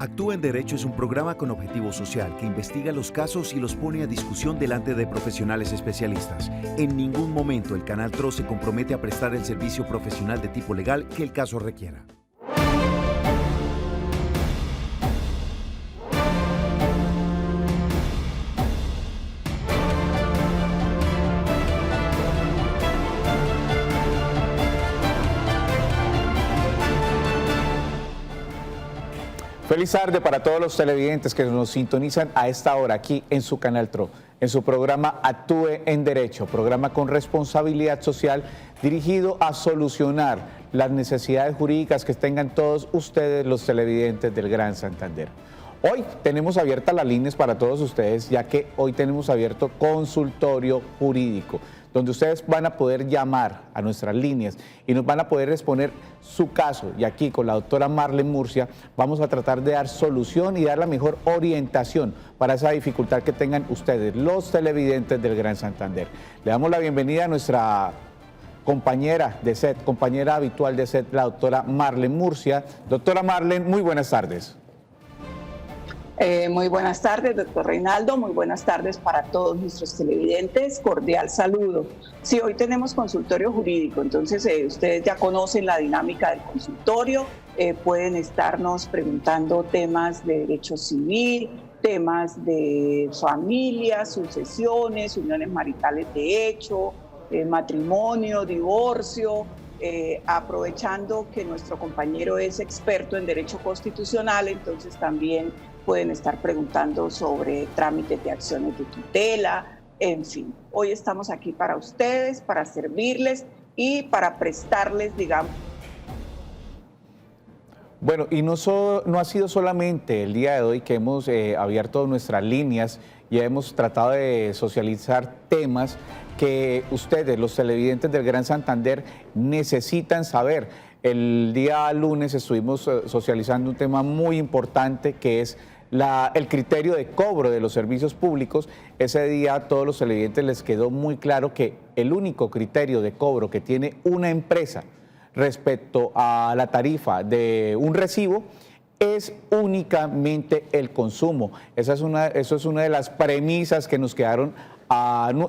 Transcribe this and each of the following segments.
Actúa en Derecho es un programa con objetivo social que investiga los casos y los pone a discusión delante de profesionales especialistas. En ningún momento el Canal TRO se compromete a prestar el servicio profesional de tipo legal que el caso requiera. Feliz tarde para todos los televidentes que nos sintonizan a esta hora aquí en su Canal TRO, en su programa Actúe en Derecho, programa con responsabilidad social dirigido a solucionar las necesidades jurídicas que tengan todos ustedes los televidentes del Gran Santander. Hoy tenemos abiertas las líneas para todos ustedes, ya que hoy tenemos abierto consultorio jurídico, donde ustedes van a poder llamar a nuestras líneas y nos van a poder exponer su caso. Y aquí con la doctora Marlene Murcia vamos a tratar de dar solución y dar la mejor orientación para esa dificultad que tengan ustedes, los televidentes del Gran Santander. Le damos la bienvenida a nuestra compañera de set, compañera habitual de set, la doctora Marlene Murcia. Doctora Marlene, muy buenas tardes. Muy buenas tardes, doctor Reinaldo, muy buenas tardes para todos nuestros televidentes, cordial saludo. Sí, hoy tenemos consultorio jurídico, entonces ustedes ya conocen la dinámica del consultorio, pueden estarnos preguntando temas de derecho civil, temas de familia, sucesiones, uniones maritales de hecho, matrimonio, divorcio, aprovechando que nuestro compañero es experto en derecho constitucional, entonces también pueden estar preguntando sobre trámites de acciones de tutela, en fin. Hoy estamos aquí para ustedes, para servirles y para prestarles, digamos. Bueno, y no ha sido solamente el día de hoy que hemos abierto nuestras líneas y hemos tratado de socializar temas que ustedes, los televidentes del Gran Santander, necesitan saber. El día lunes estuvimos socializando un tema muy importante que es el criterio de cobro de los servicios públicos. Ese día a todos los televidentes les quedó muy claro que el único criterio de cobro que tiene una empresa respecto a la tarifa de un recibo es únicamente el consumo. Eso es una de las premisas que nos quedaron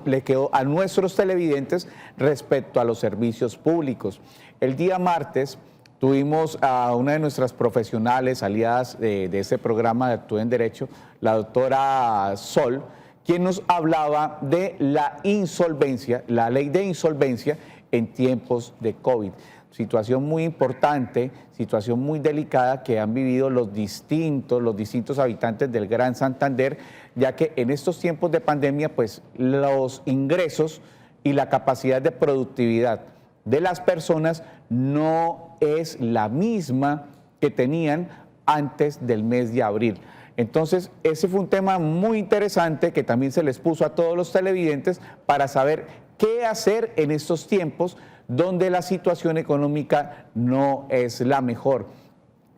le quedó a nuestros televidentes respecto a los servicios públicos. El día martes tuvimos a una de nuestras profesionales aliadas de este programa de Actúe en Derecho, la doctora Sol, quien nos hablaba de la insolvencia, la ley de insolvencia en tiempos de COVID. Situación muy importante, situación muy delicada que han vivido los distintos habitantes del Gran Santander, ya que en estos tiempos de pandemia, pues los ingresos y la capacidad de productividad de las personas no es la misma que tenían antes del mes de abril. Entonces, ese fue un tema muy interesante que también se les puso a todos los televidentes para saber qué hacer en estos tiempos donde la situación económica no es la mejor.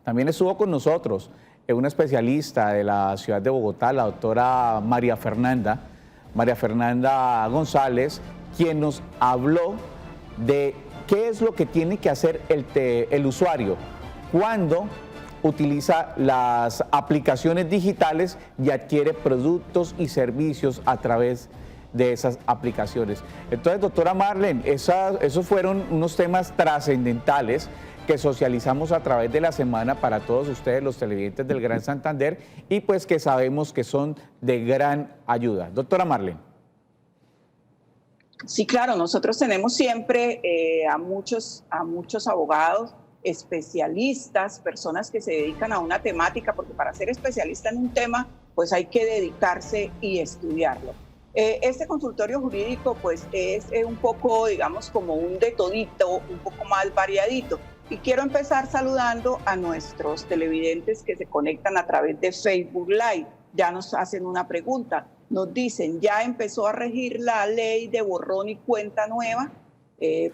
También estuvo con nosotros una especialista de la ciudad de Bogotá, la doctora María Fernanda González, quien nos habló de qué es lo que tiene que hacer el usuario cuando utiliza las aplicaciones digitales y adquiere productos y servicios a través de esas aplicaciones. Entonces, doctora Marlene, esos fueron unos temas trascendentales que socializamos a través de la semana para todos ustedes, los televidentes del Gran Santander, y pues que sabemos que son de gran ayuda. Doctora Marlene. Sí, claro, nosotros tenemos siempre a muchos abogados, especialistas, personas que se dedican a una temática, porque para ser especialista en un tema, pues hay que dedicarse y estudiarlo. Este consultorio jurídico, pues es un poco, digamos, como un de todito, un poco más variadito. Y quiero empezar saludando a nuestros televidentes que se conectan a través de Facebook Live. Ya nos hacen una pregunta. Nos dicen, ya empezó a regir la ley de borrón y cuenta nueva.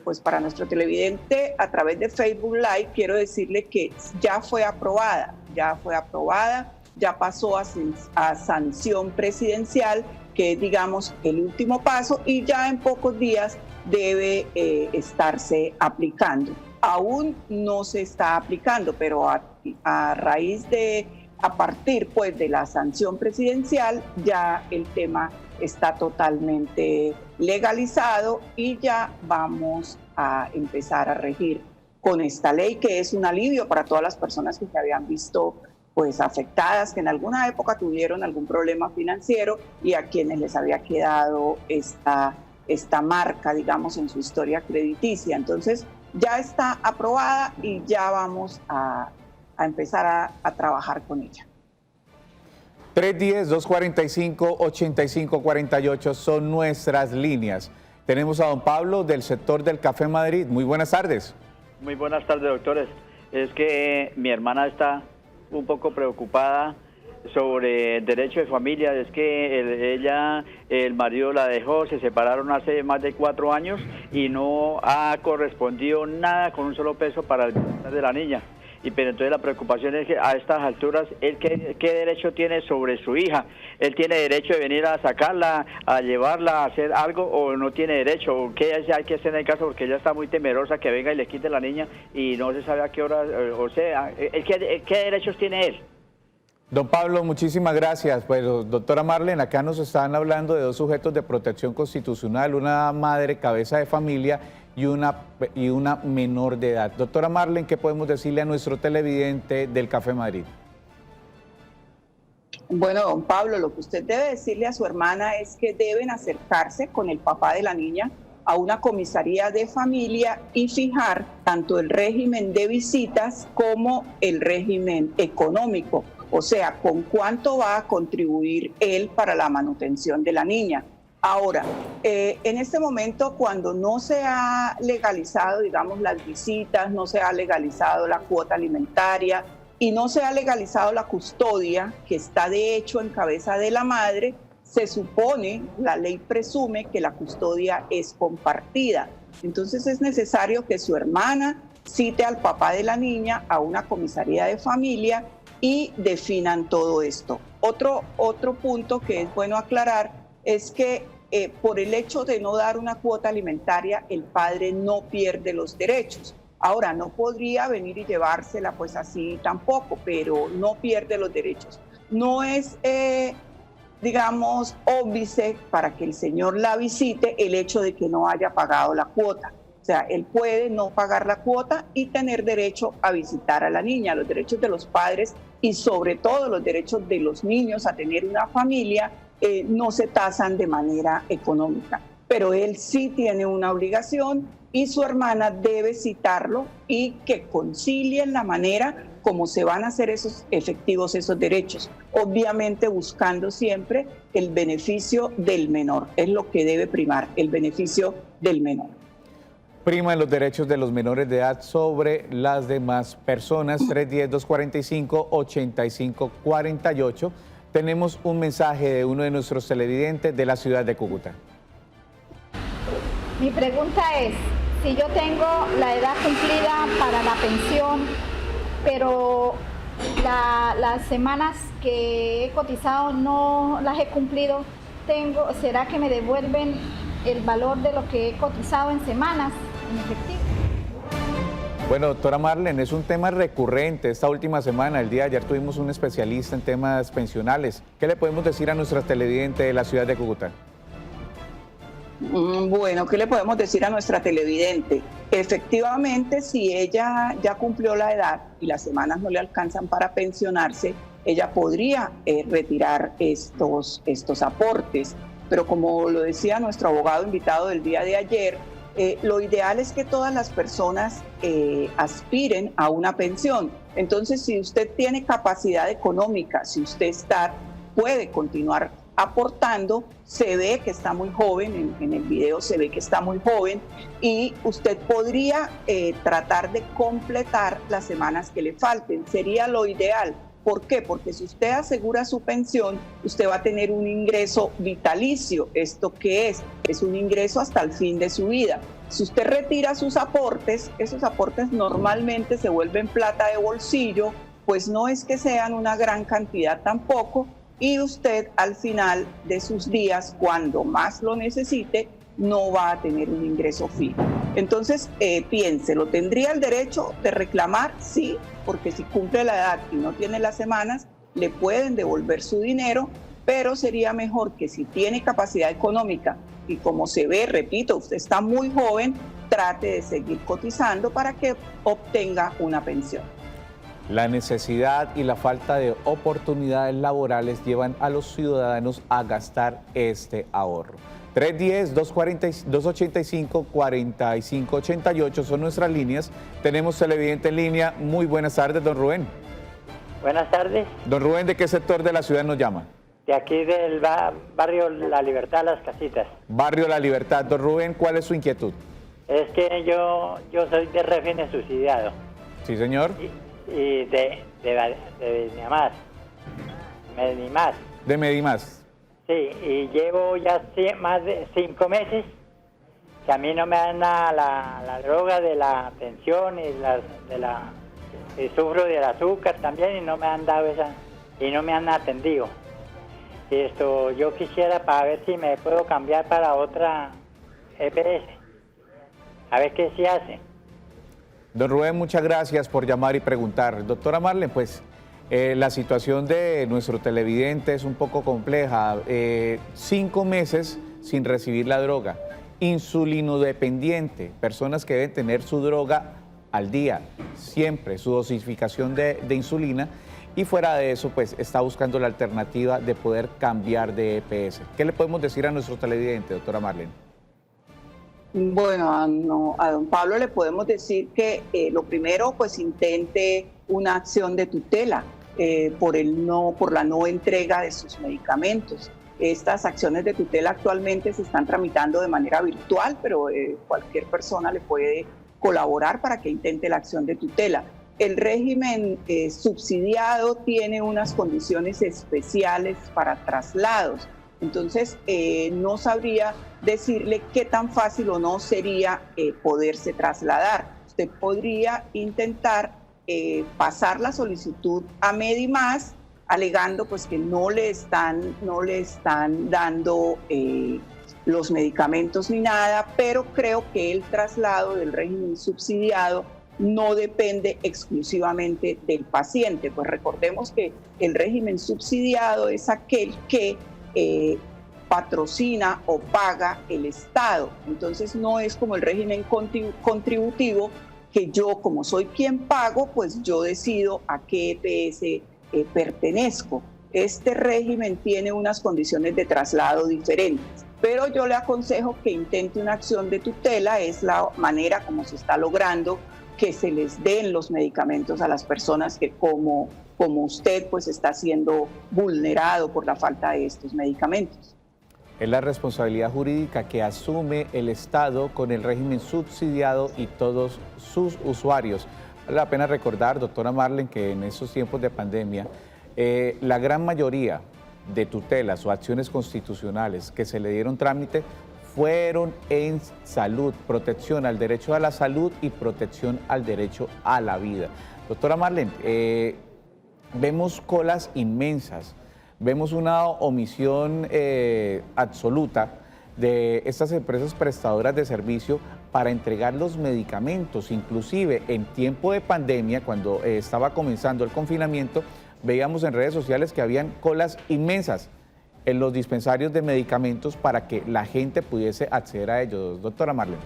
Pues para nuestro televidente a través de Facebook Live quiero decirle que ya fue aprobada, ya pasó a sanción presidencial, que es, digamos, el último paso, y ya en pocos días debe estarse aplicando. Aún no se está aplicando, pero a raíz de a partir pues de la sanción presidencial ya el tema está totalmente legalizado y ya vamos a empezar a regir con esta ley, que es un alivio para todas las personas que se habían visto pues afectadas, que en alguna época tuvieron algún problema financiero y a quienes les había quedado esta marca, digamos, en su historia crediticia. Entonces ya está aprobada y ya vamos a empezar a trabajar con ella. 310-245-8548 son nuestras líneas. Tenemos a don Pablo del sector del Café Madrid. Muy buenas tardes. Muy buenas tardes, doctores. Es que mi hermana está un poco preocupada sobre el derecho de familia. Es que el marido la dejó, se separaron hace más de 4 años y no ha correspondido nada con un solo peso para el bienestar de la niña. Pero entonces la preocupación es que a estas alturas, ¿él qué derecho tiene sobre su hija? ¿Él tiene derecho de venir a sacarla, a llevarla, a hacer algo, o no tiene derecho? ¿O qué hay que hacer en el caso? Porque ella está muy temerosa que venga y le quite la niña y no se sabe a qué hora, o sea, ¿qué derechos tiene él? Don Pablo, muchísimas gracias. Pues, doctora Marlene, acá nos están hablando de 2 sujetos de protección constitucional, una madre cabeza de familia y una menor de edad. Doctora Marlene, ¿qué podemos decirle a nuestro televidente del Café Madrid? Bueno, don Pablo, lo que usted debe decirle a su hermana es que deben acercarse con el papá de la niña a una comisaría de familia y fijar tanto el régimen de visitas como el régimen económico, o sea, con cuánto va a contribuir él para la manutención de la niña. Ahora, en este momento, cuando no se ha legalizado, digamos, las visitas, no se ha legalizado la cuota alimentaria y no se ha legalizado la custodia, que está de hecho en cabeza de la madre, se supone, la ley presume que la custodia es compartida. Entonces es necesario que su hermana cite al papá de la niña a una comisaría de familia y definan todo esto. Otro punto que es bueno aclarar es que por el hecho de no dar una cuota alimentaria, el padre no pierde los derechos. Ahora, no podría venir y llevársela pues así tampoco, pero no pierde los derechos. No es, digamos, óbice para que el señor la visite el hecho de que no haya pagado la cuota. O sea, él puede no pagar la cuota y tener derecho a visitar a la niña. Los derechos de los padres y sobre todo los derechos de los niños a tener una familia no se tasan de manera económica. Pero él sí tiene una obligación y su hermana debe citarlo y que concilien la manera como se van a hacer efectivos esos derechos. Obviamente buscando siempre el beneficio del menor. Es lo que debe primar, el beneficio del menor. Prima los derechos de los menores de edad sobre las demás personas. 310-245-8548. Tenemos un mensaje de uno de nuestros televidentes de la ciudad de Cúcuta. Mi pregunta es, si yo tengo la edad cumplida para la pensión, pero las semanas que he cotizado no las he cumplido, ¿será que me devuelven el valor de lo que he cotizado en semanas en efectivo? Bueno, doctora Marlene, es un tema recurrente esta última semana. El día de ayer tuvimos un especialista en temas pensionales. ¿Qué le podemos decir a nuestras televidentes de la ciudad de Cúcuta? Bueno, ¿qué le podemos decir a nuestra televidente? Efectivamente, si ella ya cumplió la edad y las semanas no le alcanzan para pensionarse, ella podría retirar estos aportes. Pero como lo decía nuestro abogado invitado del día de ayer, lo ideal es que todas las personas aspiren a una pensión. Entonces, si usted tiene capacidad económica, si usted puede continuar aportando, se ve que está muy joven, en el video se ve que está muy joven y usted podría tratar de completar las semanas que le falten. Sería lo ideal. ¿Por qué? Porque si usted asegura su pensión, usted va a tener un ingreso vitalicio. ¿Esto qué es? Es un ingreso hasta el fin de su vida. Si usted retira sus aportes, esos aportes normalmente se vuelven plata de bolsillo, pues no es que sean una gran cantidad tampoco, y usted al final de sus días, cuando más lo necesite, no va a tener un ingreso fijo. Entonces, piénselo, ¿tendría el derecho de reclamar? Sí, porque si cumple la edad y no tiene las semanas, le pueden devolver su dinero, pero sería mejor que si tiene capacidad económica y como se ve, repito, usted está muy joven, trate de seguir cotizando para que obtenga una pensión. La necesidad y la falta de oportunidades laborales llevan a los ciudadanos a gastar este ahorro. 310-285-4588 son nuestras líneas. Tenemos televidente en línea. Muy buenas tardes, don Rubén. Buenas tardes. Don Rubén, ¿de qué sector de la ciudad nos llama? De aquí del barrio La Libertad, Las Casitas. Barrio La Libertad. Don Rubén, ¿cuál es su inquietud? Es que yo soy de régimen subsidiado. Sí, señor. Y de Medimás. Medimás. De Medimás. Sí, y llevo ya más de 5 meses que a mí no me dan la droga de la pensión y y sufro del azúcar también y no me han dado esa, y no me han atendido. Y yo quisiera para ver si me puedo cambiar para otra EPS. A ver qué se hace. Don Rubén, muchas gracias por llamar y preguntar. Doctora Marlene, pues la situación de nuestro televidente es un poco compleja. 5 meses sin recibir la droga. Insulinodependiente, personas que deben tener su droga al día, siempre, su dosificación de insulina. Y fuera de eso, pues está buscando la alternativa de poder cambiar de EPS. ¿Qué le podemos decir a nuestro televidente, doctora Marlene? Bueno, a don Pablo le podemos decir que lo primero, pues intente una acción de tutela por la no entrega de sus medicamentos. Estas acciones de tutela actualmente se están tramitando de manera virtual, pero cualquier persona le puede colaborar para que intente la acción de tutela. El régimen subsidiado tiene unas condiciones especiales para traslados. Entonces, no sabría decirle qué tan fácil o no sería poderse trasladar. Usted podría intentar pasar la solicitud a Medimás, alegando pues que no le están dando los medicamentos ni nada, pero creo que el traslado del régimen subsidiado no depende exclusivamente del paciente. Pues recordemos que el régimen subsidiado es aquel que patrocina o paga el Estado. Entonces no es como el régimen contributivo, que yo, como soy quien pago, pues yo decido a qué EPS pertenezco. Este régimen tiene unas condiciones de traslado diferentes, pero yo le aconsejo que intente una acción de tutela. Es la manera como se está logrando que se les den los medicamentos a las personas que como usted pues está siendo vulnerado por la falta de estos medicamentos. Es la responsabilidad jurídica que asume el Estado con el régimen subsidiado y todos sus usuarios. Vale la pena recordar, doctora Marlene, que en estos tiempos de pandemia, la gran mayoría de tutelas o acciones constitucionales que se le dieron trámite fueron en salud, protección al derecho a la salud y protección al derecho a la vida. Doctora Marlene, vemos colas inmensas, vemos una omisión absoluta de estas empresas prestadoras de servicio para entregar los medicamentos. Inclusive en tiempo de pandemia, cuando estaba comenzando el confinamiento, veíamos en redes sociales que habían colas inmensas en los dispensarios de medicamentos para que la gente pudiese acceder a ellos. Doctora Marlene.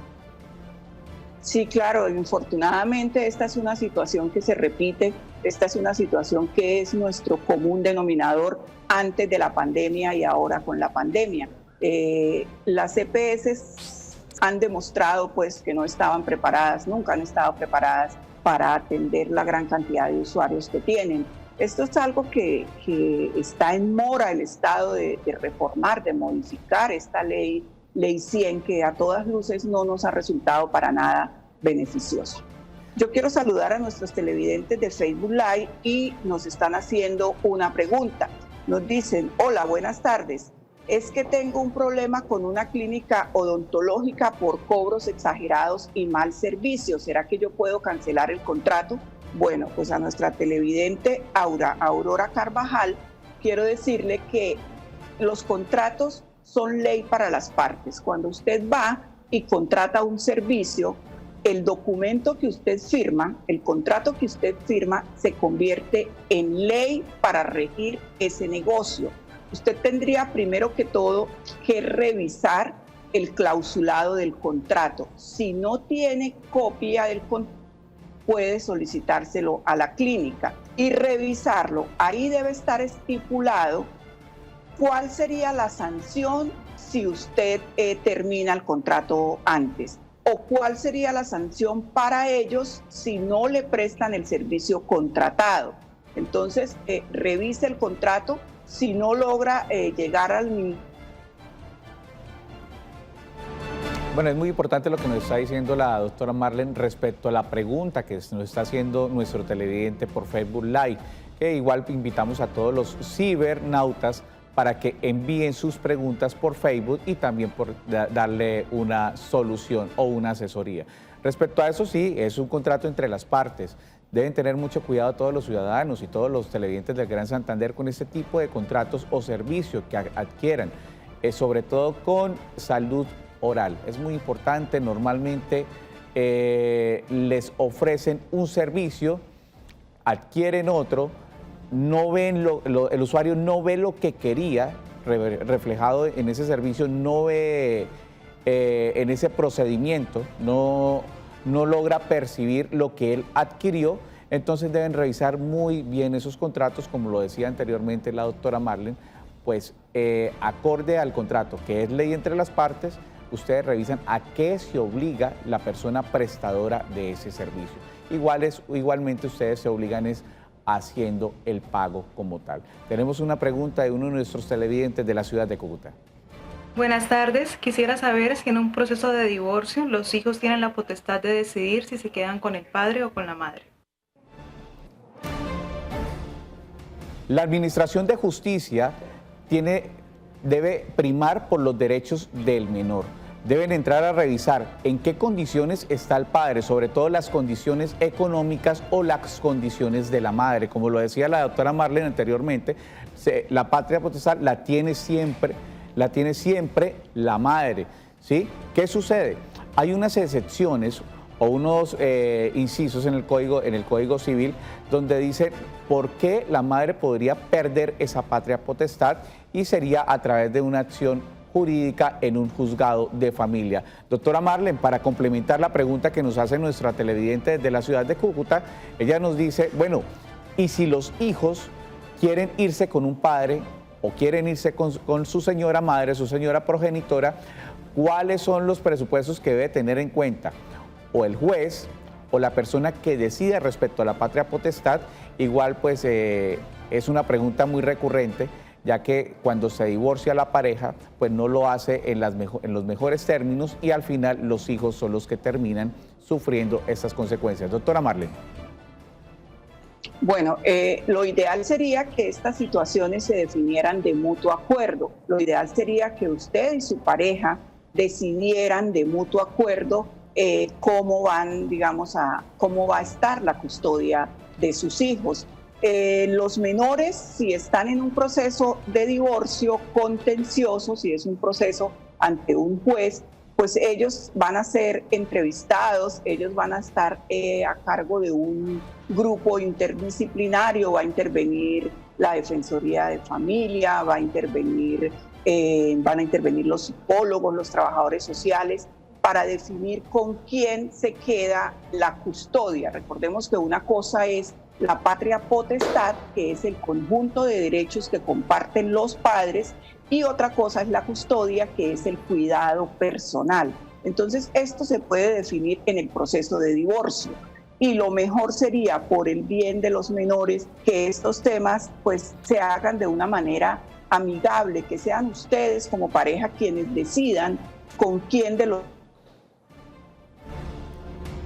Sí, claro, infortunadamente esta es una situación que se repite, esta es una situación que es nuestro común denominador antes de la pandemia y ahora con la pandemia. Las EPS han demostrado pues que no estaban preparadas, nunca han estado preparadas para atender la gran cantidad de usuarios que tienen. Esto es algo que está en mora el Estado de reformar, de modificar esta ley 100, que a todas luces no nos ha resultado para nada beneficioso. Yo quiero saludar a nuestros televidentes de Facebook Live y nos están haciendo una pregunta. Nos dicen: hola, buenas tardes. Es que tengo un problema con una clínica odontológica por cobros exagerados y mal servicio. ¿Será que yo puedo cancelar el contrato? Bueno, pues a nuestra televidente Aurora Carvajal, quiero decirle que los contratos son ley para las partes. Cuando usted va y contrata un servicio, el documento que usted firma, el contrato que usted firma, se convierte en ley para regir ese negocio. Usted tendría primero que todo que revisar el clausulado del contrato. Si no tiene copia del contrato, puede solicitárselo a la clínica y revisarlo. Ahí debe estar estipulado cuál sería la sanción si usted termina el contrato antes, o cuál sería la sanción para ellos si no le prestan el servicio contratado. Entonces, revise el contrato. Si no logra llegar al... Bueno, es muy importante lo que nos está diciendo la doctora Marlene respecto a la pregunta que nos está haciendo nuestro televidente por Facebook Live, que igual invitamos a todos los cibernautas para que envíen sus preguntas por Facebook y también por darle una solución o una asesoría. Respecto a eso, sí, es un contrato entre las partes. Deben tener mucho cuidado todos los ciudadanos y todos los televidentes del Gran Santander con este tipo de contratos o servicios que adquieran, sobre todo con salud oral. Es muy importante, normalmente les ofrecen un servicio, adquieren otro, no ven el usuario no ve lo que quería reflejado en ese servicio, no ve en ese procedimiento, no logra percibir lo que él adquirió. Entonces deben revisar muy bien esos contratos, como lo decía anteriormente la doctora Marlene, pues acorde al contrato, que es ley entre las partes, ustedes revisan a qué se obliga la persona prestadora de ese servicio. Igualmente ustedes se obligan haciendo el pago como tal. Tenemos una pregunta de uno de nuestros televidentes de la ciudad de Cúcuta. Buenas tardes, quisiera saber si en un proceso de divorcio los hijos tienen la potestad de decidir si se quedan con el padre o con la madre. La Administración de Justicia debe primar por los derechos del menor. Deben entrar a revisar en qué condiciones está el padre, sobre todo las condiciones económicas o las condiciones de la madre. Como lo decía la doctora Marlene anteriormente, la patria potestad la tiene siempre la madre, ¿sí? ¿Qué sucede? Hay unas excepciones o unos incisos en el Código Civil donde dice por qué la madre podría perder esa patria potestad, y sería a través de una acción jurídica en un juzgado de familia. Doctora Marlene, para complementar la pregunta que nos hace nuestra televidente desde la ciudad de Cúcuta, ella nos dice, bueno, ¿y si los hijos quieren irse con un padre o quieren irse con su señora madre, su señora progenitora, cuáles son los presupuestos que debe tener en cuenta o el juez o la persona que decide respecto a la patria potestad? Igual pues es una pregunta muy recurrente, ya que cuando se divorcia la pareja, pues no lo hace en los mejores términos, y al final los hijos son los que terminan sufriendo estas consecuencias. Doctora Marlene. Bueno, lo ideal sería que estas situaciones se definieran de mutuo acuerdo. Lo ideal sería que usted y su pareja decidieran de mutuo acuerdo cómo va a estar la custodia de sus hijos. Los menores, si están en un proceso de divorcio contencioso, si es un proceso ante un juez, pues ellos van a ser entrevistados, ellos van a estar a cargo de un grupo interdisciplinario, va a intervenir la Defensoría de Familia, van a intervenir los psicólogos, los trabajadores sociales, para definir con quién se queda la custodia. Recordemos que una cosa es la patria potestad, que es el conjunto de derechos que comparten los padres, y otra cosa es la custodia, que es el cuidado personal. Entonces, esto se puede definir en el proceso de divorcio, y lo mejor sería, por el bien de los menores, que estos temas pues se hagan de una manera amigable, que sean ustedes como pareja quienes decidan con quién de los...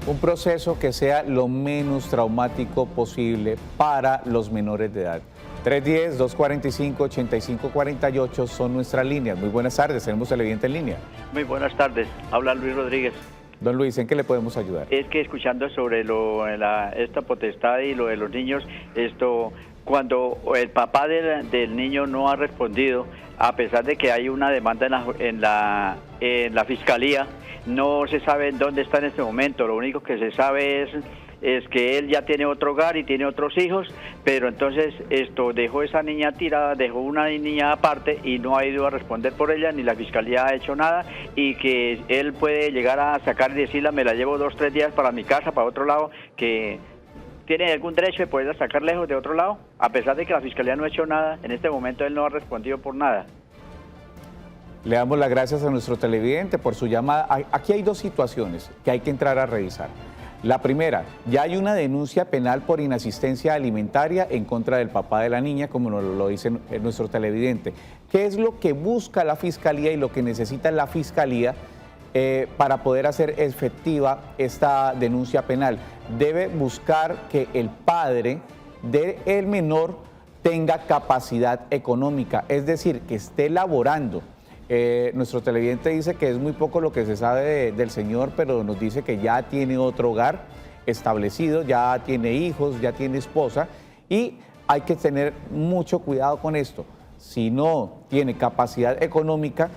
Un proceso que sea lo menos traumático posible para los menores de edad. 310-245-8548 son nuestras líneas. Muy buenas tardes, tenemos televidente en línea. Muy buenas tardes, habla Luis Rodríguez. Don Luis, ¿en qué le podemos ayudar? Es que escuchando sobre esta potestad y lo de los niños, cuando el papá del niño no ha respondido, a pesar de que hay una demanda en la fiscalía, no se sabe dónde está en este momento. Lo único que se sabe es que él ya tiene otro hogar y tiene otros hijos, pero entonces dejó esa niña tirada, dejó una niña aparte y no ha ido a responder por ella, ni la fiscalía ha hecho nada, y que él puede llegar a sacar y decirle, me la llevo 2 o 3 días para mi casa, para otro lado, que tiene algún derecho de poderla sacar lejos de otro lado, a pesar de que la fiscalía no ha hecho nada. En este momento él no ha respondido por nada. Le damos las gracias a nuestro televidente por su llamada. Aquí hay 2 situaciones que hay que entrar a revisar. La primera, ya hay una denuncia penal por inasistencia alimentaria en contra del papá de la niña, como nos lo dice nuestro televidente. ¿Qué es lo que busca la fiscalía y lo que necesita la fiscalía para poder hacer efectiva esta denuncia penal? Debe buscar que el padre del menor tenga capacidad económica, es decir, que esté laborando. Nuestro televidente dice que es muy poco lo que se sabe del señor, pero nos dice que ya tiene otro hogar establecido, ya tiene hijos, ya tiene esposa, y hay que tener mucho cuidado con esto. Si no tiene capacidad económica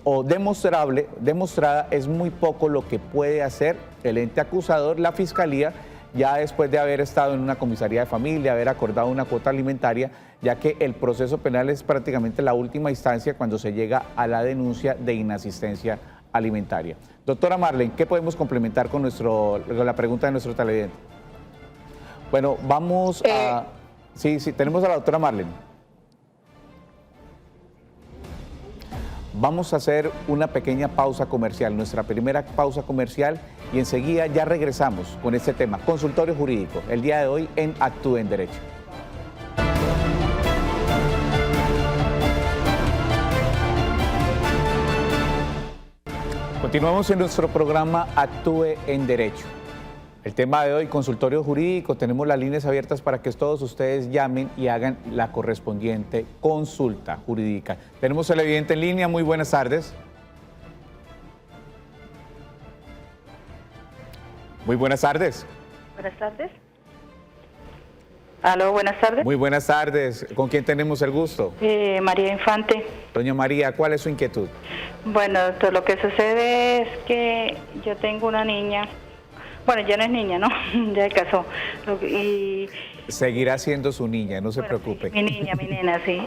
o demostrada, es muy poco lo que puede hacer el ente acusador, la fiscalía, ya después de haber estado en una comisaría de familia, haber acordado una cuota alimentaria, ya que el proceso penal es prácticamente la última instancia cuando se llega a la denuncia de inasistencia alimentaria. Doctora Marlene, ¿qué podemos complementar con la pregunta de nuestro televidente? Bueno, vamos a... Sí, tenemos a la doctora Marlene. Vamos a hacer una pequeña pausa comercial, nuestra primera pausa comercial, y enseguida ya regresamos con este tema, consultorio jurídico, el día de hoy en Actúe en Derecho. Continuamos en nuestro programa Actúe en Derecho. El tema de hoy, consultorio jurídico, tenemos las líneas abiertas para que todos ustedes llamen y hagan la correspondiente consulta jurídica. Tenemos al televidente en línea, muy buenas tardes. Muy buenas tardes. Buenas tardes. Aló, buenas tardes. Muy buenas tardes. ¿Con quién tenemos el gusto? María Infante. Doña María, ¿cuál es su inquietud? Bueno, doctor, lo que sucede es que yo tengo una niña. Bueno, ya no es niña, ¿no? Ya se casó. Y seguirá siendo su niña, no se preocupe. Sí, mi nena, sí.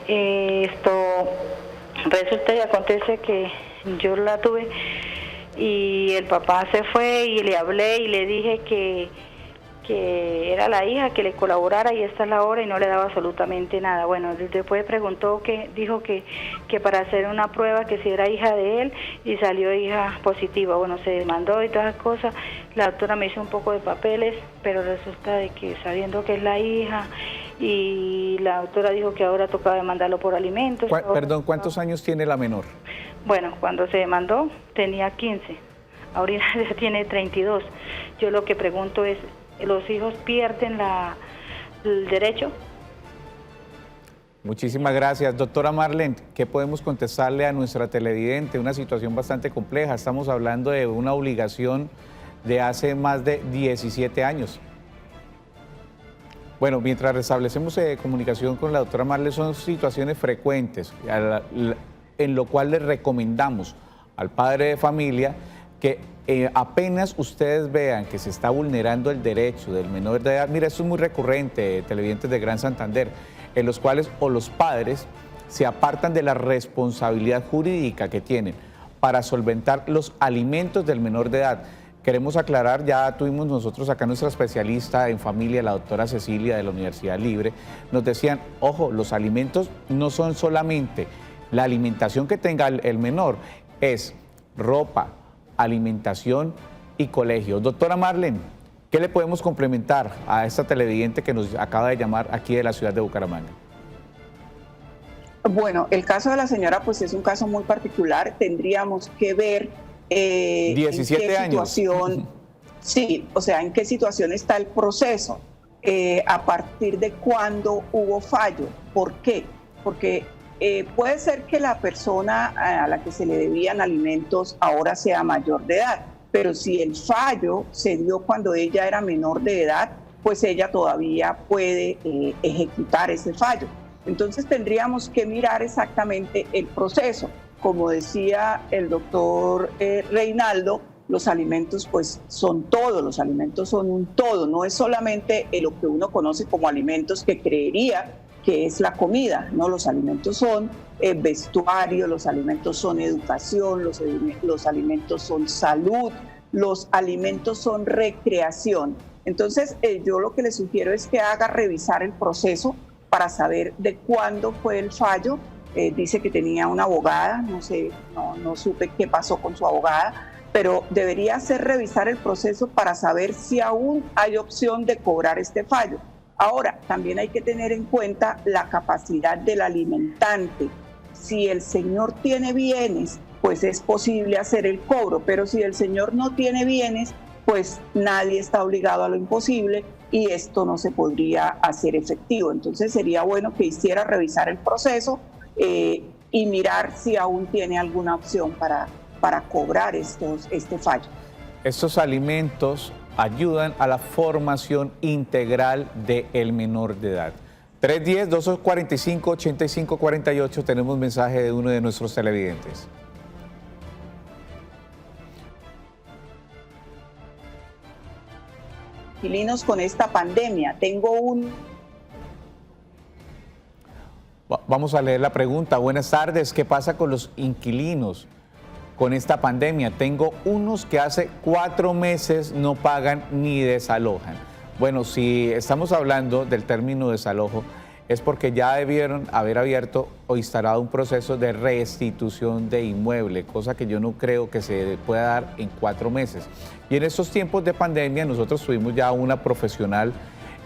Resulta y acontece que yo la tuve y el papá se fue y le hablé y le dije que era la hija, que le colaborara y esta es la hora y no le daba absolutamente nada. Bueno, después preguntó dijo que para hacer una prueba que si era hija de él y salió hija positiva. Bueno, se demandó y todas las cosas. La doctora me hizo un poco de papeles, pero resulta de que sabiendo que es la hija y la doctora dijo que ahora tocaba demandarlo por alimentos. Perdón, ¿cuántos años tiene la menor? Bueno, cuando se demandó tenía 15, ahorita ya tiene 32. Yo lo que pregunto es, ¿los hijos pierden el derecho? Muchísimas gracias. Doctora Marlene, ¿qué podemos contestarle a nuestra televidente? Una situación bastante compleja. Estamos hablando de una obligación de hace más de 17 años. Bueno, mientras restablecemos comunicación con la doctora Marlene, son situaciones frecuentes en lo cual le recomendamos al padre de familia que apenas ustedes vean que se está vulnerando el derecho del menor de edad. Mira, esto es muy recurrente, televidentes de Gran Santander, en los cuales o los padres se apartan de la responsabilidad jurídica que tienen para solventar los alimentos del menor de edad. Queremos aclarar, ya tuvimos nosotros acá nuestra especialista en familia, la doctora Cecilia de la Universidad Libre, nos decían, ojo, los alimentos no son solamente la alimentación que tenga el menor, es ropa, alimentación y colegio. Doctora Marlene, ¿qué le podemos complementar a esta televidente que nos acaba de llamar aquí de la ciudad de Bucaramanga? Bueno, el caso de la señora pues es un caso muy particular, tendríamos que ver 17 en qué años. situación, sí, o sea, en qué situación está el proceso, a partir de cuándo hubo fallo. ¿Por qué? Porque puede ser que la persona a la que se le debían alimentos ahora sea mayor de edad, pero si el fallo se dio cuando ella era menor de edad, pues ella todavía puede ejecutar ese fallo. Entonces tendríamos que mirar exactamente el proceso. Como decía el doctor Reinaldo, los alimentos pues son todo, los alimentos son un todo, no es solamente lo que uno conoce como alimentos que creería que es la comida, ¿no? Los alimentos son vestuario, los alimentos son educación, los alimentos son salud, los alimentos son recreación. Entonces yo lo que le sugiero es que haga revisar el proceso para saber de cuándo fue el fallo. Dice que tenía una abogada, no sé, no supe qué pasó con su abogada, pero debería hacer revisar el proceso para saber si aún hay opción de cobrar este fallo. Ahora, también hay que tener en cuenta la capacidad del alimentante. Si el señor tiene bienes, pues es posible hacer el cobro, pero si el señor no tiene bienes, pues nadie está obligado a lo imposible y esto no se podría hacer efectivo. Entonces sería bueno que hiciera revisar el proceso y mirar si aún tiene alguna opción para cobrar este fallo. Estos alimentos ayudan a la formación integral del menor de edad. 310-245-8548, tenemos mensaje de uno de nuestros televidentes. Inquilinos con esta pandemia, Vamos a leer la pregunta. Buenas tardes, ¿qué pasa con los inquilinos con esta pandemia? Tengo unos que hace 4 meses no pagan ni desalojan. Bueno, si estamos hablando del término desalojo, es porque ya debieron haber abierto o instalado un proceso de restitución de inmueble, cosa que yo no creo que se pueda dar en 4 meses. Y en estos tiempos de pandemia nosotros tuvimos ya una profesional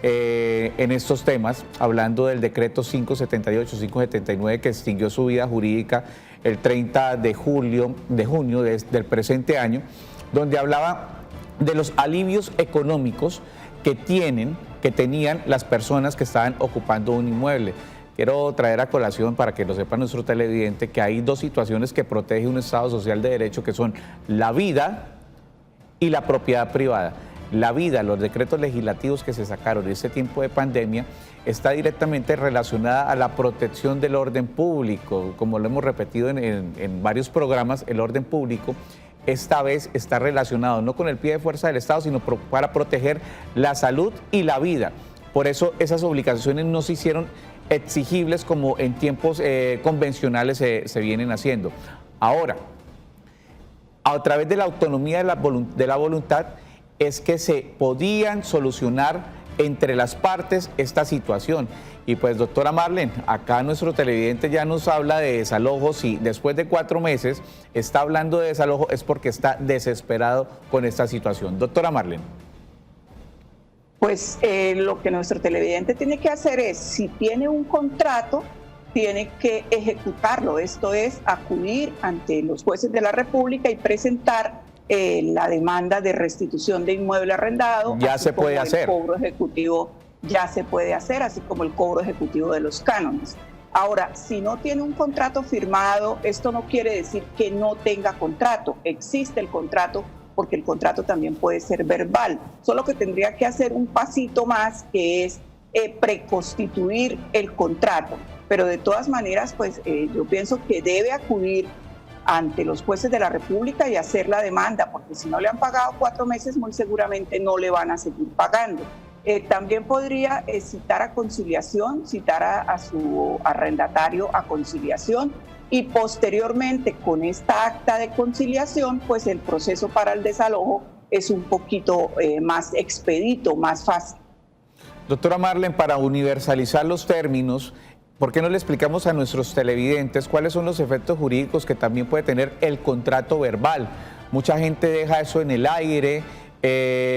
en estos temas, hablando del decreto 578-579 que extinguió su vida jurídica el 30 de junio del presente año, donde hablaba de los alivios económicos que tenían las personas que estaban ocupando un inmueble. Quiero traer a colación, para que lo sepa nuestro televidente, que hay 2 situaciones que protege un Estado social de derecho, que son la vida y la propiedad privada. La vida, los decretos legislativos que se sacaron en este tiempo de pandemia, está directamente relacionada a la protección del orden público. Como lo hemos repetido en varios programas, el orden público esta vez está relacionado no con el pie de fuerza del Estado, sino para proteger la salud y la vida. Por eso esas obligaciones no se hicieron exigibles como en tiempos convencionales se vienen haciendo. Ahora, a través de la autonomía de la voluntad, es que se podían solucionar entre las partes esta situación. Y pues, doctora Marlene, acá nuestro televidente ya nos habla de desalojo. Si después de 4 meses está hablando de desalojo, es porque está desesperado con esta situación. Doctora Marlene. Pues lo que nuestro televidente tiene que hacer es, si tiene un contrato, tiene que ejecutarlo. Esto es, acudir ante los jueces de la República y presentar la demanda de restitución de inmueble arrendado. Ya se puede hacer. El cobro ejecutivo ya se puede hacer, así como el cobro ejecutivo de los cánones. Ahora, si no tiene un contrato firmado, esto no quiere decir que no tenga contrato. Existe el contrato, porque el contrato también puede ser verbal. Solo que tendría que hacer un pasito más, que es preconstituir el contrato. Pero de todas maneras, pues yo pienso que debe acudir ante los jueces de la República y hacer la demanda, porque si no le han pagado 4 meses, muy seguramente no le van a seguir pagando. También podría citar a conciliación, citar a su arrendatario a conciliación, y posteriormente con esta acta de conciliación, pues el proceso para el desalojo es un poquito más expedito, más fácil. Doctora Marlene, para universalizar los términos, ¿por qué no le explicamos a nuestros televidentes cuáles son los efectos jurídicos que también puede tener el contrato verbal? Mucha gente deja eso en el aire,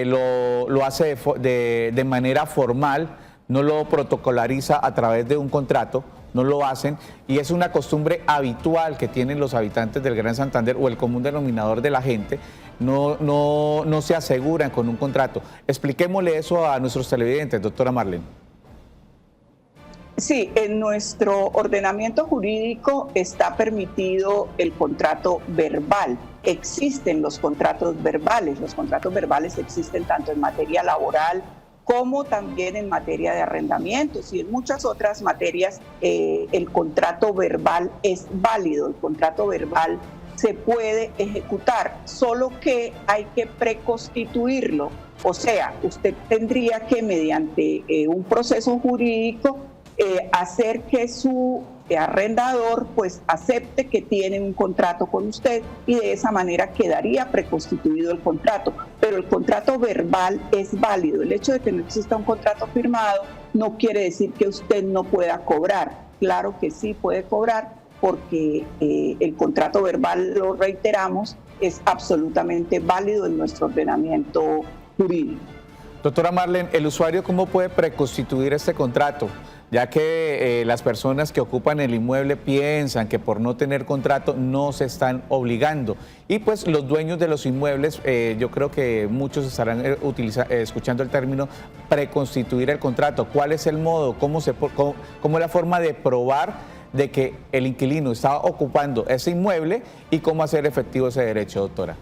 lo hace de manera formal, no lo protocolariza a través de un contrato, no lo hacen, y es una costumbre habitual que tienen los habitantes del Gran Santander o el común denominador de la gente. No se aseguran con un contrato. Expliquémosle eso a nuestros televidentes, doctora Marlene. Sí, en nuestro ordenamiento jurídico está permitido el contrato verbal. Existen los contratos verbales. Los contratos verbales existen tanto en materia laboral como también en materia de arrendamientos y en muchas otras materias. El contrato verbal es válido. El contrato verbal se puede ejecutar, solo que hay que preconstituirlo. O sea, usted tendría que mediante un proceso jurídico hacer que su arrendador pues acepte que tiene un contrato con usted y de esa manera quedaría preconstituido el contrato. Pero el contrato verbal es válido. El hecho de que no exista un contrato firmado no quiere decir que usted no pueda cobrar. Claro que sí puede cobrar porque el contrato verbal, lo reiteramos, es absolutamente válido en nuestro ordenamiento jurídico. Doctora Marlene, ¿el usuario cómo puede preconstituir este contrato? Ya que las personas que ocupan el inmueble piensan que por no tener contrato no se están obligando. Y pues los dueños de los inmuebles, yo creo que muchos estarán escuchando el término preconstituir el contrato. ¿Cuál es el modo? ¿Cómo es la forma de probar de que el inquilino está ocupando ese inmueble y cómo hacer efectivo ese derecho, doctora?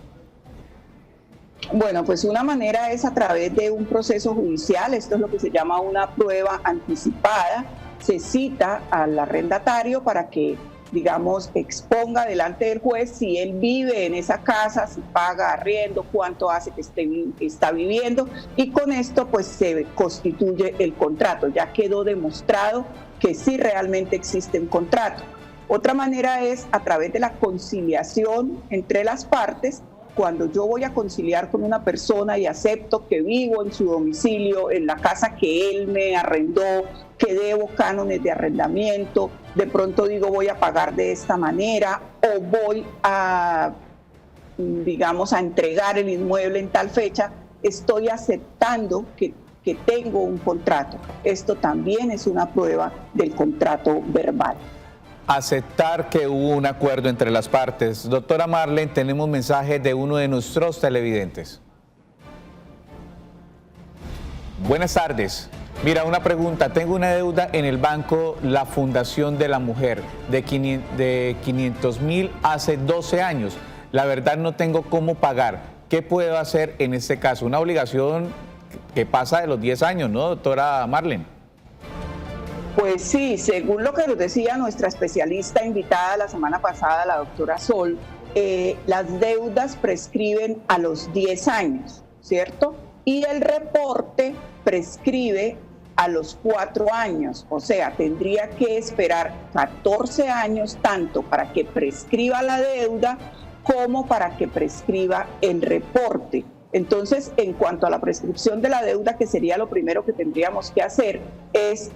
Bueno, pues una manera es a través de un proceso judicial. Esto es lo que se llama una prueba anticipada. Se cita al arrendatario para que, digamos, exponga delante del juez si él vive en esa casa, si paga arriendo, cuánto hace que está viviendo, y con esto pues se constituye el contrato. Ya quedó demostrado que sí realmente existe un contrato. Otra manera es a través de la conciliación entre las partes. Cuando yo voy a conciliar con una persona y acepto que vivo en su domicilio, en la casa que él me arrendó, que debo cánones de arrendamiento, de pronto digo voy a pagar de esta manera o voy a, digamos, a entregar el inmueble en tal fecha, estoy aceptando que tengo un contrato. Esto también es una prueba del contrato verbal. Aceptar que hubo un acuerdo entre las partes. Doctora Marlene, tenemos mensaje de uno de nuestros televidentes. Buenas tardes. Mira, una pregunta. Tengo una deuda en el banco La Fundación de la Mujer de 500.000 hace 12 años. La verdad no tengo cómo pagar. ¿Qué puedo hacer en este caso? Una obligación que pasa de los 10 años, ¿no, doctora Marlene? Pues sí, según lo que nos decía nuestra especialista invitada la semana pasada, la doctora Sol, las deudas prescriben a los 10 años, ¿cierto? Y el reporte prescribe a los 4 años, o sea, tendría que esperar 14 años tanto para que prescriba la deuda como para que prescriba el reporte. Entonces, en cuanto a la prescripción de la deuda, que sería lo primero que tendríamos que hacer, es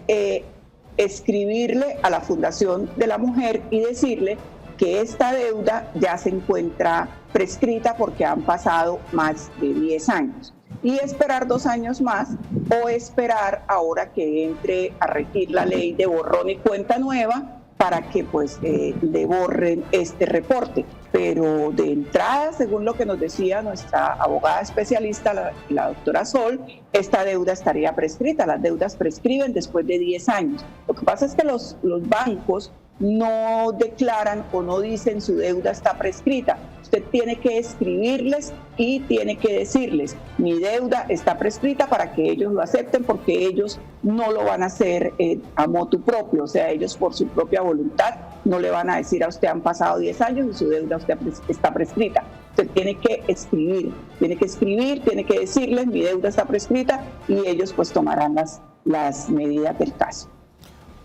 escribirle a la Fundación de la Mujer y decirle que esta deuda ya se encuentra prescrita porque han pasado más de 10 años. Y esperar 2 años más o esperar ahora que entre a regir la ley de borrón y cuenta nueva para que pues le borren este reporte. Pero de entrada, según lo que nos decía nuestra abogada especialista, la doctora Sol, esta deuda estaría prescrita. Las deudas prescriben después de 10 años. Lo que pasa es que los bancos no declaran o no dicen su deuda está prescrita. Usted tiene que escribirles y tiene que decirles, mi deuda está prescrita, para que ellos lo acepten, porque ellos no lo van a hacer a motu propio, o sea, ellos por su propia voluntad no le van a decir a usted han pasado 10 años y su deuda está prescrita. Usted tiene que escribir, tiene que decirles mi deuda está prescrita y ellos pues tomarán las medidas del caso.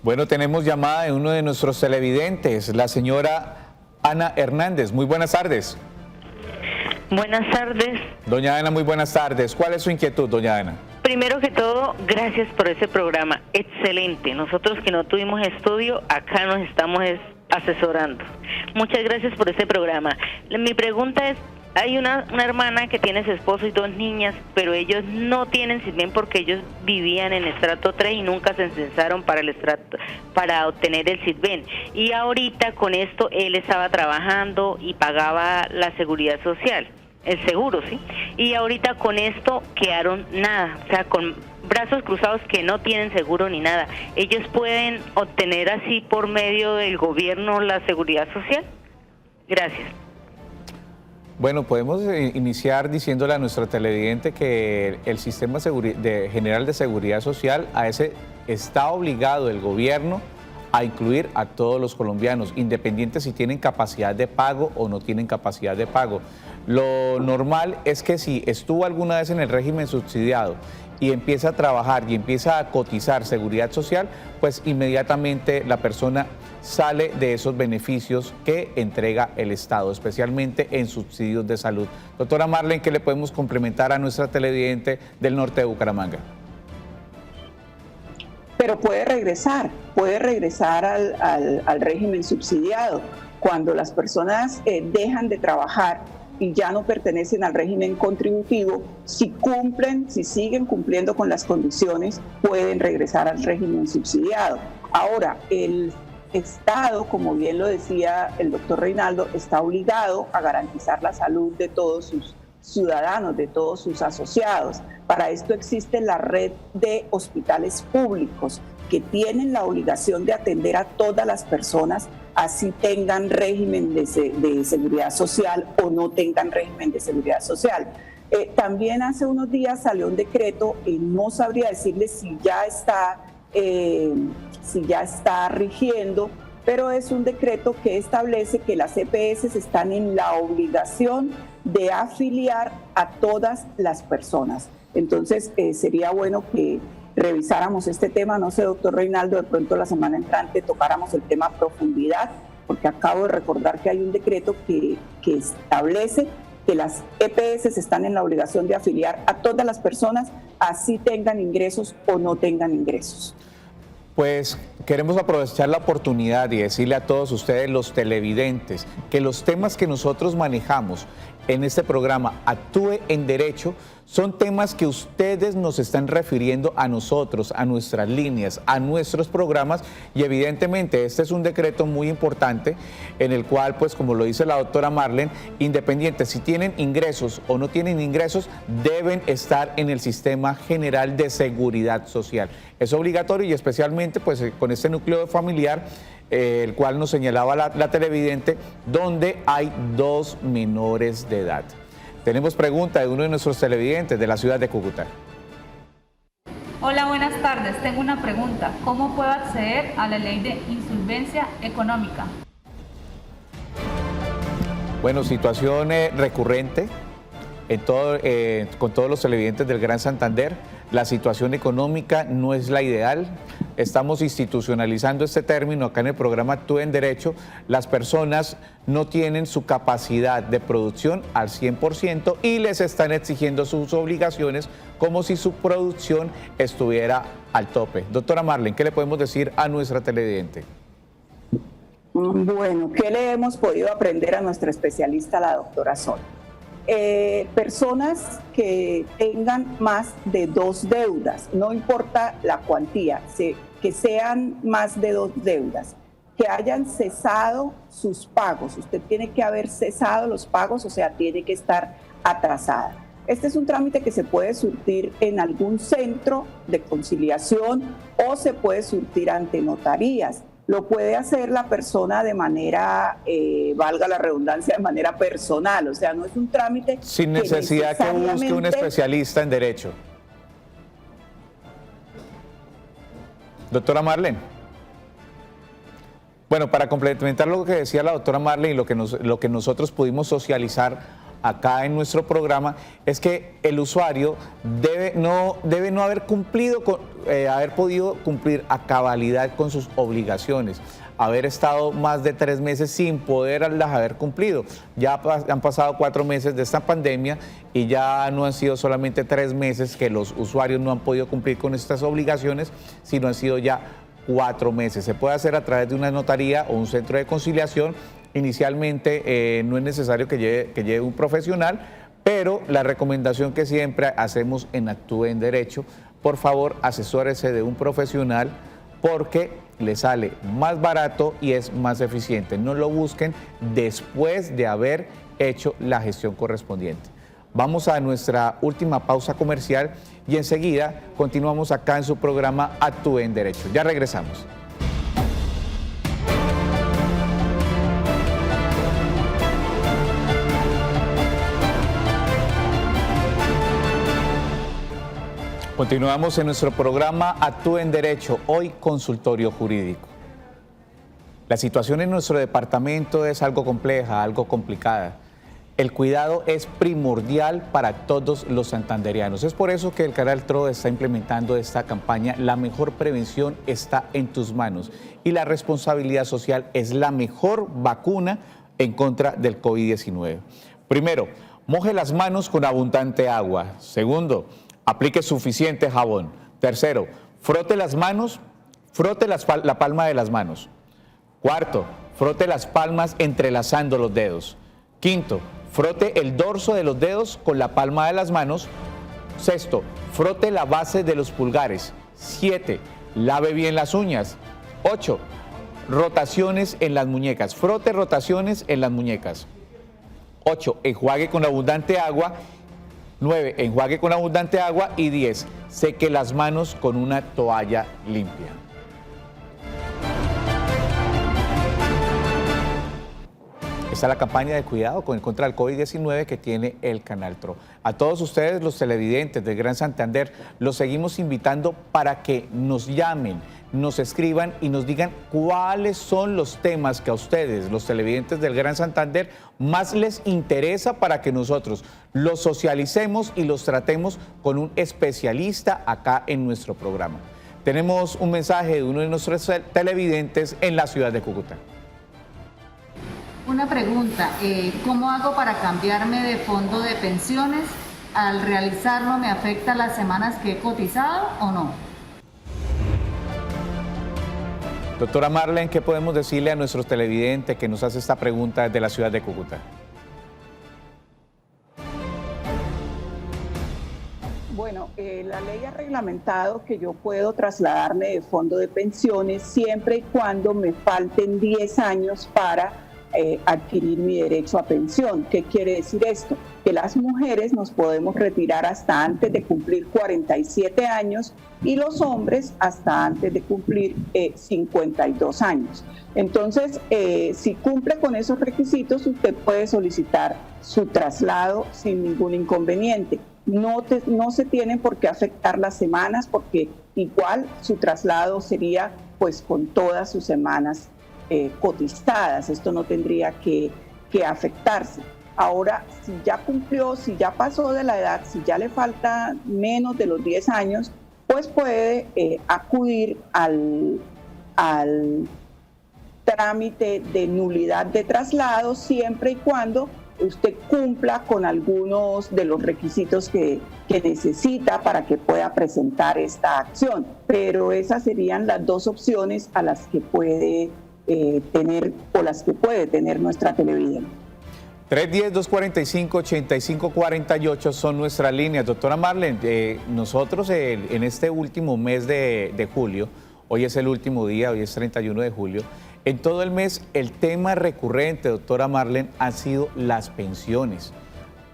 Bueno, tenemos llamada de uno de nuestros televidentes, la señora Ana Hernández. Muy buenas tardes. Buenas tardes. Doña Ana, muy buenas tardes. ¿Cuál es su inquietud, doña Ana? Primero que todo, gracias por ese programa. Excelente. Nosotros que no tuvimos estudio, acá nos estamos asesorando. Muchas gracias por ese programa. Mi pregunta es, hay una hermana que tiene su esposo y 2 niñas, pero ellos no tienen SISBEN porque ellos vivían en estrato 3 y nunca se censaron para obtener el SISBEN. Y ahorita con esto él estaba trabajando y pagaba la seguridad social, el seguro, ¿sí? Y ahorita con esto quedaron nada, o sea, con brazos cruzados, que no tienen seguro ni nada. ¿Ellos pueden obtener así por medio del gobierno la seguridad social? Gracias. Bueno, podemos iniciar diciéndole a nuestra televidente que el Sistema General de Seguridad Social, a ese está obligado el gobierno a incluir a todos los colombianos, independiente si tienen capacidad de pago o no tienen capacidad de pago. Lo normal es que si estuvo alguna vez en el régimen subsidiado y empieza a trabajar y empieza a cotizar seguridad social, pues inmediatamente la persona sale de esos beneficios que entrega el Estado, especialmente en subsidios de salud. Doctora Marlene, ¿qué le podemos complementar a nuestra televidente del norte de Bucaramanga? Pero puede regresar al régimen subsidiado. Cuando las personas dejan de trabajar y ya no pertenecen al régimen contributivo, si siguen cumpliendo con las condiciones, pueden regresar al régimen subsidiado. Ahora, el Estado, como bien lo decía el doctor Reinaldo, está obligado a garantizar la salud de todos sus ciudadanos, de todos sus asociados. Para esto existe la red de hospitales públicos que tienen la obligación de atender a todas las personas, así tengan régimen de seguridad social o no tengan régimen de seguridad social. También hace unos días salió un decreto, no sabría decirle si ya está rigiendo, pero es un decreto que establece que las EPS están en la obligación de afiliar a todas las personas. Entonces, sería bueno que revisáramos este tema. No sé, doctor Reinaldo, de pronto la semana entrante tocáramos el tema a profundidad, porque acabo de recordar que hay un decreto que establece que las EPS están en la obligación de afiliar a todas las personas, así tengan ingresos o no tengan ingresos. Pues queremos aprovechar la oportunidad y decirle a todos ustedes, los televidentes, que los temas que nosotros manejamos en este programa Actúe en Derecho son temas que ustedes nos están refiriendo a nosotros, a nuestras líneas, a nuestros programas, y evidentemente este es un decreto muy importante en el cual, pues como lo dice la doctora Marlene, independiente si tienen ingresos o no tienen ingresos, deben estar en el Sistema General de Seguridad Social. Es obligatorio, y especialmente pues con este núcleo familiar, el cual nos señalaba la televidente, donde hay 2 menores de edad. Tenemos pregunta de uno de nuestros televidentes de la ciudad de Cúcuta. Hola, buenas tardes. Tengo una pregunta. ¿Cómo puedo acceder a la ley de insolvencia económica? Bueno, situación recurrente con todos los televidentes del Gran Santander. La situación económica no es la ideal. Estamos institucionalizando este término acá en el programa Actúe en Derecho. Las personas no tienen su capacidad de producción al 100% y les están exigiendo sus obligaciones como si su producción estuviera al tope. Doctora Marlene, ¿qué le podemos decir a nuestra televidente? Bueno, ¿qué le hemos podido aprender a nuestra especialista, la doctora Sol? Personas que tengan más de 2 deudas, no importa la cuantía, que sean más de 2 deudas, que hayan cesado sus pagos. Usted tiene que haber cesado los pagos, o sea, tiene que estar atrasada. Este es un trámite que se puede surtir en algún centro de conciliación o se puede surtir ante notarías. Lo puede hacer la persona de manera, valga la redundancia, de manera personal. O sea, no es un trámite sin necesidad que busque un especialista en derecho. Doctora Marlene. Bueno, para complementar lo que decía la doctora Marlene y lo que nosotros pudimos socializar acá en nuestro programa, es que el usuario debe no haber podido cumplir a cabalidad con sus obligaciones, haber estado más de 3 meses sin poderlas haber cumplido. Ya han pasado 4 meses de esta pandemia y ya no han sido solamente 3 meses que los usuarios no han podido cumplir con estas obligaciones, sino han sido ya 4 meses. Se puede hacer a través de una notaría o un centro de conciliación. Inicialmente no es necesario que lleve un profesional, pero la recomendación que siempre hacemos en Actúe en Derecho, por favor asesórese de un profesional porque le sale más barato y es más eficiente. No lo busquen después de haber hecho la gestión correspondiente. Vamos a nuestra última pausa comercial y enseguida continuamos acá en su programa Actúe en Derecho. Ya regresamos. Continuamos en nuestro programa Actúe en Derecho, hoy consultorio jurídico. La situación en nuestro departamento es algo compleja, algo complicada. El cuidado es primordial para todos los santandereanos. Es por eso que el Canal TRO está implementando esta campaña. La mejor prevención está en tus manos y la responsabilidad social es la mejor vacuna en contra del COVID-19. Primero, moje las manos con abundante agua. Segundo, aplique suficiente jabón. Tercero, frote las manos, la palma de las manos. Cuarto, frote las palmas entrelazando los dedos. Quinto, frote el dorso de los dedos con la palma de las manos. Sexto, frote la base de los pulgares. 7, lave bien las uñas. 8, rotaciones en las muñecas. Frote rotaciones en las muñecas. 8, enjuague con abundante agua. 9, enjuague con abundante agua. Y 10, seque las manos con una toalla limpia. Esta es la campaña de cuidado contra el COVID-19 que tiene el Canal TRO. A todos ustedes, los televidentes del Gran Santander, los seguimos invitando para que nos llamen, nos escriban y nos digan cuáles son los temas que a ustedes, los televidentes del Gran Santander, más les interesa para que nosotros los socialicemos y los tratemos con un especialista acá en nuestro programa. Tenemos un mensaje de uno de nuestros televidentes en la ciudad de Cúcuta. Una pregunta, ¿cómo hago para cambiarme de fondo de pensiones? ¿Al realizarlo me afecta las semanas que he cotizado o no? Doctora Marlene, ¿qué podemos decirle a nuestros televidentes que nos hace esta pregunta desde la ciudad de Cúcuta? Bueno, la ley ha reglamentado que yo puedo trasladarme de fondo de pensiones siempre y cuando me falten 10 años para adquirir mi derecho a pensión. ¿Qué quiere decir esto? Que las mujeres nos podemos retirar hasta antes de cumplir 47 años y los hombres hasta antes de cumplir 52 años. Entonces, si cumple con esos requisitos, usted puede solicitar su traslado sin ningún inconveniente. No se tienen por qué afectar las semanas porque igual su traslado sería pues con todas sus semanas cotizadas. Esto no tendría que afectarse. Ahora, si ya cumplió, si ya pasó de la edad, si ya le falta menos de los 10 años, pues puede acudir al trámite de nulidad de traslado siempre y cuando usted cumpla con algunos de los requisitos que necesita para que pueda presentar esta acción. Pero esas serían las dos opciones a las que puede tener o las que puede tener nuestra televidente. 310-245-8548 son nuestras líneas. Doctora Marlene, nosotros en este último mes de julio, hoy es el último día, hoy es 31 de julio, en todo el mes el tema recurrente, doctora Marlene, han sido las pensiones.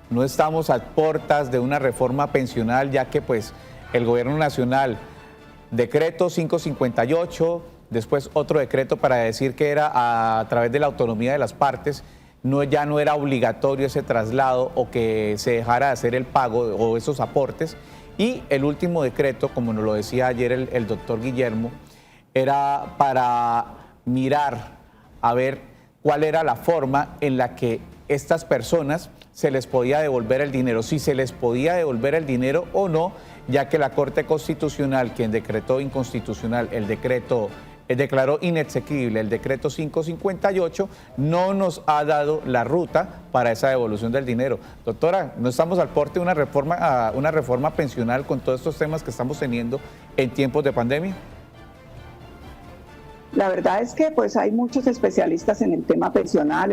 No estamos a puertas de una reforma pensional, ya que pues el gobierno nacional, decreto 558, después otro decreto para decir que era a través de la autonomía de las partes, ya no era obligatorio ese traslado o que se dejara de hacer el pago o esos aportes. Y el último decreto, como nos lo decía ayer el doctor Guillermo, era para mirar a ver cuál era la forma en la que estas personas se les podía devolver el dinero, si se les podía devolver el dinero o no, ya que la Corte Constitucional, quien decretó inconstitucional declaró inexequible el decreto 558, no nos ha dado la ruta para esa devolución del dinero. Doctora, ¿no estamos al porte de una reforma pensional con todos estos temas que estamos teniendo en tiempos de pandemia? La verdad es que pues hay muchos especialistas en el tema pensional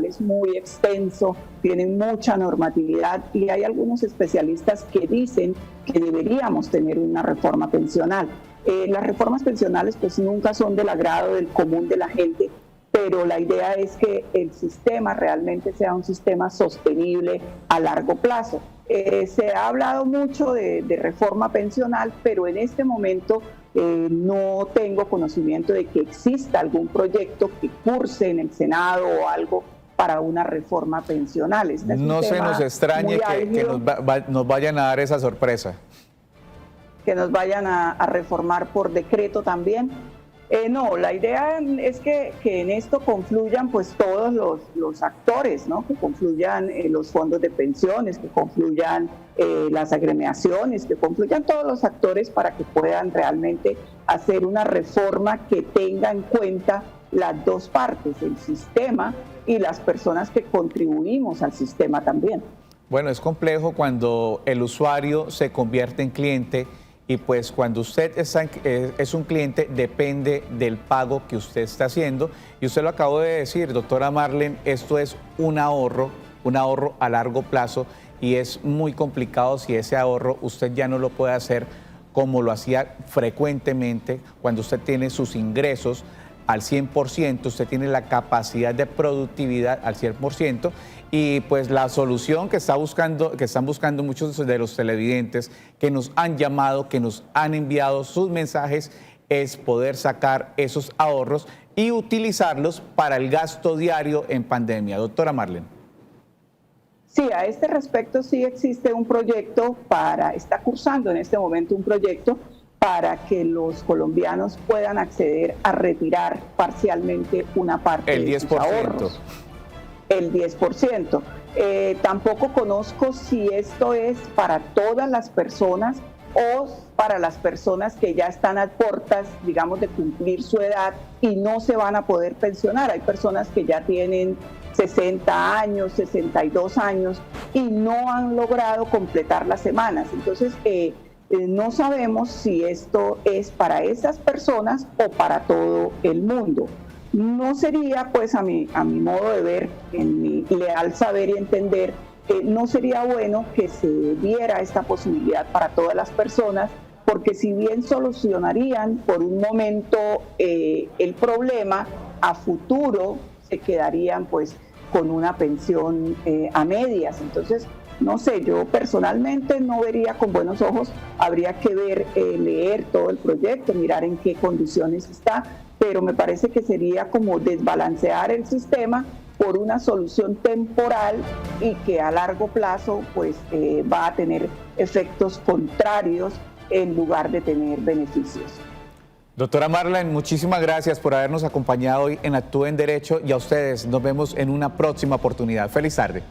es muy extenso, tiene mucha normatividad y hay algunos especialistas que dicen que deberíamos tener una reforma pensional. Las reformas pensionales pues nunca son del agrado del común de la gente, pero la idea es que el sistema realmente sea un sistema sostenible a largo plazo. Se ha hablado mucho de reforma pensional, pero en este momento no tengo conocimiento de que exista algún proyecto que curse en el Senado o algo para una reforma pensional. No se nos extrañe que nos vayan a dar esa sorpresa. Que nos vayan a reformar por decreto también. No, la idea es que en esto confluyan pues todos los actores, ¿no? Que confluyan los fondos de pensiones, que confluyan las agremiaciones, que confluyan todos los actores para que puedan realmente hacer una reforma que tenga en cuenta las dos partes, el sistema y las personas que contribuimos al sistema también. Bueno, es complejo cuando el usuario se convierte en cliente y pues cuando usted es un cliente depende del pago que usted está haciendo. Y usted lo acabó de decir, doctora Marlene, esto es un ahorro a largo plazo y es muy complicado si ese ahorro usted ya no lo puede hacer como lo hacía frecuentemente cuando usted tiene sus ingresos al 100%, usted tiene la capacidad de productividad al 100%, y pues la solución que están buscando muchos de los televidentes que nos han llamado, que nos han enviado sus mensajes, es poder sacar esos ahorros y utilizarlos para el gasto diario en pandemia. Doctora Marlene. Sí, a este respecto sí existe un proyecto está cursando en este momento un proyecto para que los colombianos puedan acceder a retirar parcialmente una parte de sus ahorros. El 10%. Tampoco conozco si esto es para todas las personas o para las personas que ya están a puertas, digamos, de cumplir su edad y no se van a poder pensionar. Hay personas que ya tienen 60 años, 62 años y no han logrado completar las semanas. Entonces, no sabemos si esto es para esas personas o para todo el mundo. No sería, pues a mi modo de ver, en mi leal saber y entender, no sería bueno que se diera esta posibilidad para todas las personas, porque si bien solucionarían por un momento el problema, a futuro se quedarían pues con una pensión a medias. Entonces, no sé, yo personalmente no vería con buenos ojos, habría que ver, leer todo el proyecto, mirar en qué condiciones está, pero me parece que sería como desbalancear el sistema por una solución temporal y que a largo plazo pues va a tener efectos contrarios en lugar de tener beneficios. Doctora Marlene, muchísimas gracias por habernos acompañado hoy en Actúe en Derecho y a ustedes nos vemos en una próxima oportunidad. Feliz tarde.